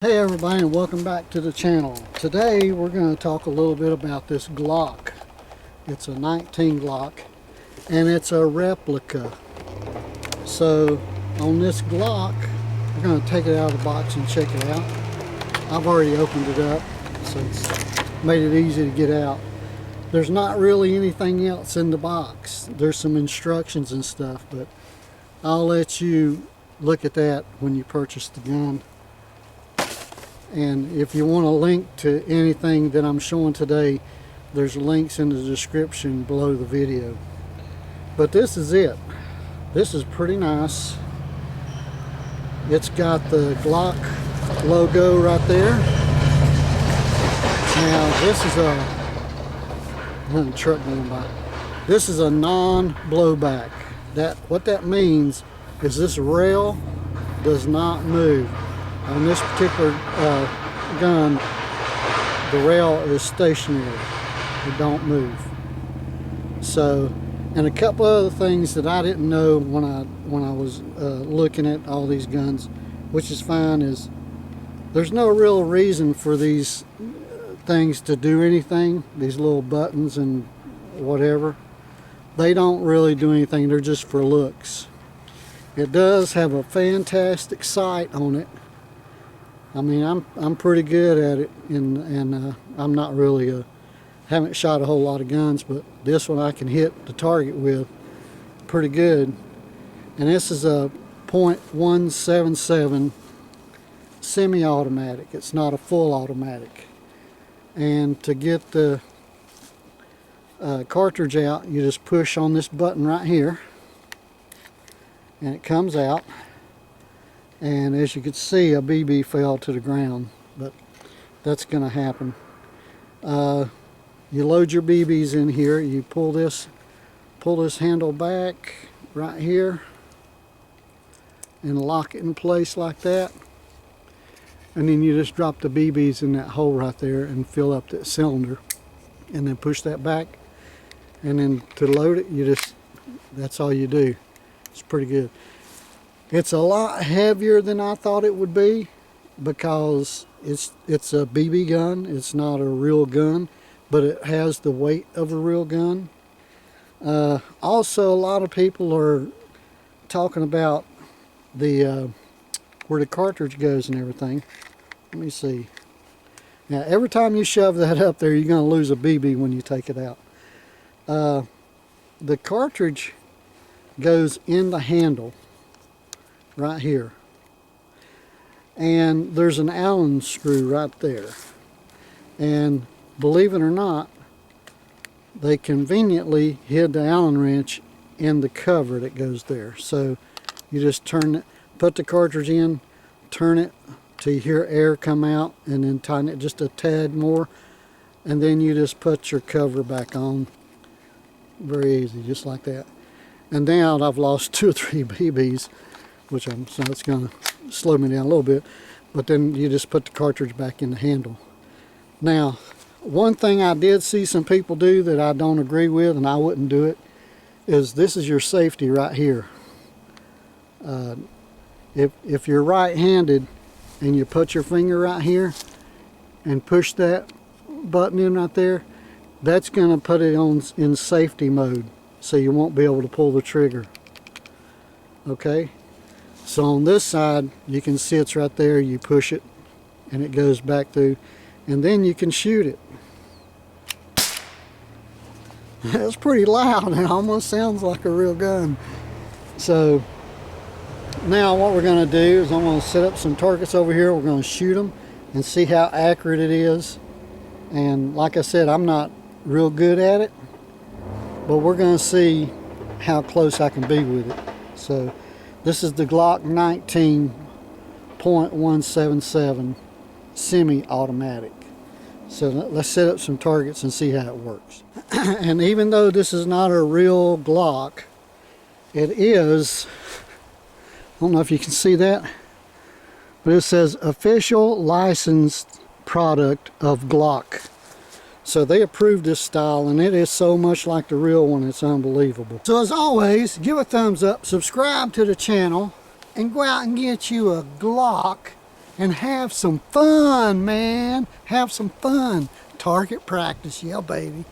Hey everybody, and welcome back to the channel. Today we're going to talk a little bit about this Glock. It's a 19 Glock and it's a replica. So on this Glock, we're going to take it out of the box and check it out. I've already opened it up, so it's made it easy to get out. There's not really anything else in the box. There's some instructions and stuff, but I'll let you look at that when you purchase the gun. And if you want a link to anything that I'm showing today, there's links in the description below the video. But this is it. This is pretty nice. It's got the Glock logo right there. Now this is a truck going by. This is a non-blowback. What that means is this rail does not move. On this particular gun, the rail is stationary. It don't move. So, and a couple other things that I didn't know when I was looking at all these guns, which is fine, is there's no real reason for these things to do anything. These little buttons and whatever, they don't really do anything. They're just for looks. It does have a fantastic sight on it. I mean, I'm pretty good at it, and I'm not really haven't shot a whole lot of guns, but this one I can hit the target with pretty good. And this is a .177 semi-automatic. It's not a full automatic. And to get the cartridge out, you just push on this button right here, and it comes out. And as you can see, a BB fell to the ground, but that's going to happen. You load your BBs in here. You pull this handle back right here and lock it in place like that. And then you just drop the BBs in that hole right there and fill up that cylinder, and then push that back. And then to load it, that's all you do. It's pretty good. It's a lot heavier than I thought it would be, because it's a BB gun. It's not a real gun, but it has the weight of a real gun. Also, a lot of people are talking about the where the cartridge goes and everything. Let me see. Now, every time you shove that up there, you're going to lose a BB when you take it out. The cartridge goes in the handle right here, and there's an Allen screw right there, and believe it or not, they conveniently hid the Allen wrench in the cover that goes there. So you just turn it, put the cartridge in, turn it till you hear air come out, and then tighten it just a tad more, and then you just put your cover back on. Very easy, just like that. And now I've lost 2 or 3 BBs, so it's going to slow me down a little bit, but then you just put the cartridge back in the handle. Now, one thing I did see some people do that I don't agree with, and I wouldn't do it, is this is your safety right here. If you're right-handed and you put your finger right here and push that button in right there, that's going to put it on in safety mode, so you won't be able to pull the trigger. Okay? So on this side, you can see it's right there. You push it, and it goes back through, and then you can shoot it. It's pretty loud. It almost sounds like a real gun. So now what we're going to do is I'm going to set up some targets over here. We're going to shoot them and see how accurate it is. And like I said, I'm not real good at it, but we're going to see how close I can be with it. So this is the Glock 19 .177 semi-automatic. So let's set up some targets and see how it works. And even though this is not a real Glock, it is, I don't know if you can see that, but it says official licensed product of Glock. So they approved this style, and it is so much like the real one, it's unbelievable. So as always, give a thumbs up, subscribe to the channel, and go out and get you a Glock and have some fun, man. Have some fun. Target practice, yeah, baby.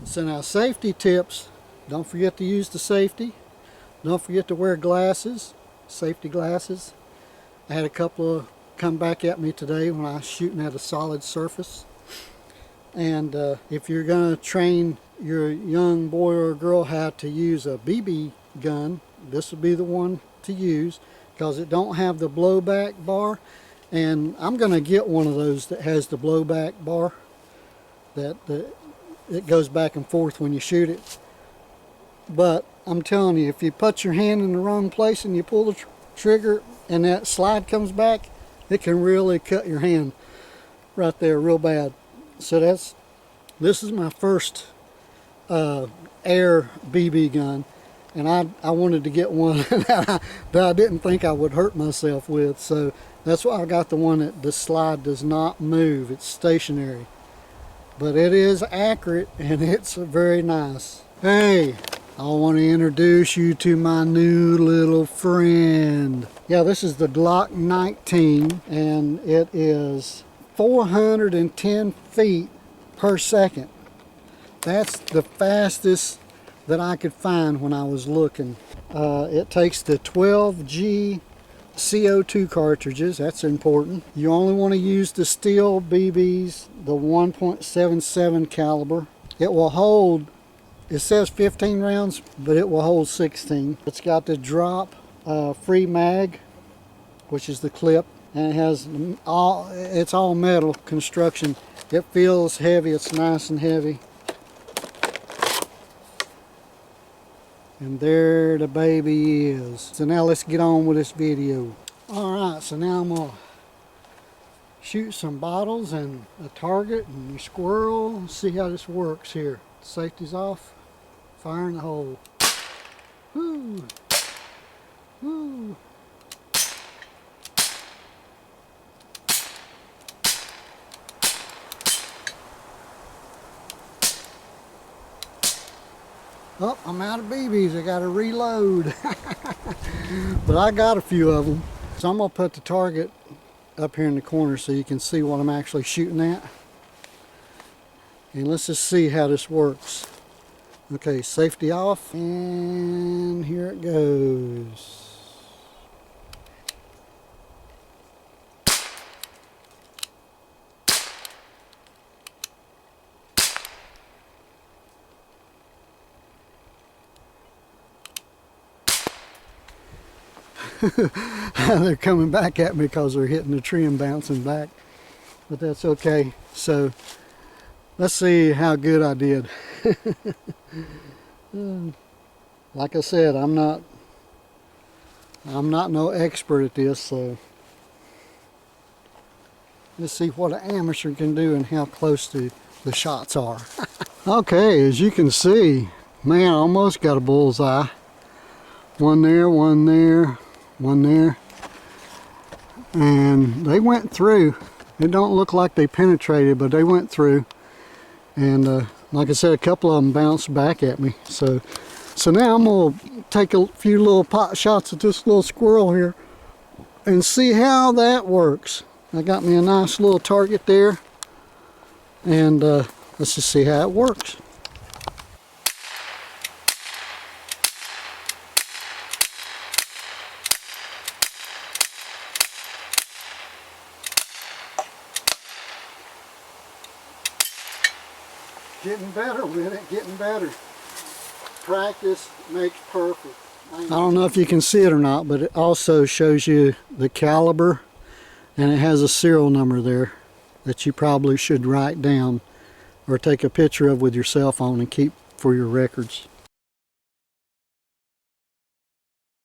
So now, safety tips. Don't forget to use the safety. Don't forget to wear glasses, safety glasses. I had a couple of come back at me today when I was shooting at a solid surface. And if you're going to train your young boy or girl how to use a BB gun, this would be the one to use, because it don't have the blowback bar. And I'm going to get one of those that has the blowback bar, that it goes back and forth when you shoot it. But I'm telling you, if you put your hand in the wrong place and you pull the trigger and that slide comes back, it can really cut your hand right there real bad. So this is my first air BB gun, and I wanted to get one that I didn't think I would hurt myself with. So that's why I got the one that the slide does not move. It's stationary, but it is accurate and it's very nice. Hey, I want to introduce you to my new little friend. Yeah, this is the Glock 19, and it is 410 feet per second. That's the fastest that I could find when I was looking. It takes the 12G CO2 cartridges. That's important. You only want to use the steel BBs, the 1.77 caliber. It will hold, it says 15 rounds, but it will hold 16. It's got the drop free mag, which is the clip, and it has it's all metal construction. It feels heavy. It's nice and heavy. And there the baby is. So now let's get on with this video. Alright, so now I'm going to shoot some bottles and a target and your squirrel. See how this works here. Safety's off. Fire in the hole. Woo! Woo! Oh, I'm out of BBs. I got to reload. But I got a few of them. So I'm going to put the target up here in the corner so you can see what I'm actually shooting at. And let's just see how this works. Okay, safety off, and here it goes. They're coming back at me because they're hitting the tree and bouncing back, but that's okay. So let's see how good I did. Like I said, I'm not no expert at this, so let's see what an amateur can do and how close the shots are. Okay, as you can see, man, I almost got a bullseye. One there, one there, one there, and they went through. It don't look like they penetrated, but they went through. And like I said, a couple of them bounced back at me. So now I'm gonna take a few little pot shots at this little squirrel here and see how that works. I got me a nice little target there, and let's just see how it works. Getting better with it, getting better. Practice makes perfect. I don't know if you can see it or not, but it also shows you the caliber, and it has a serial number there that you probably should write down or take a picture of with your cell phone and keep for your records.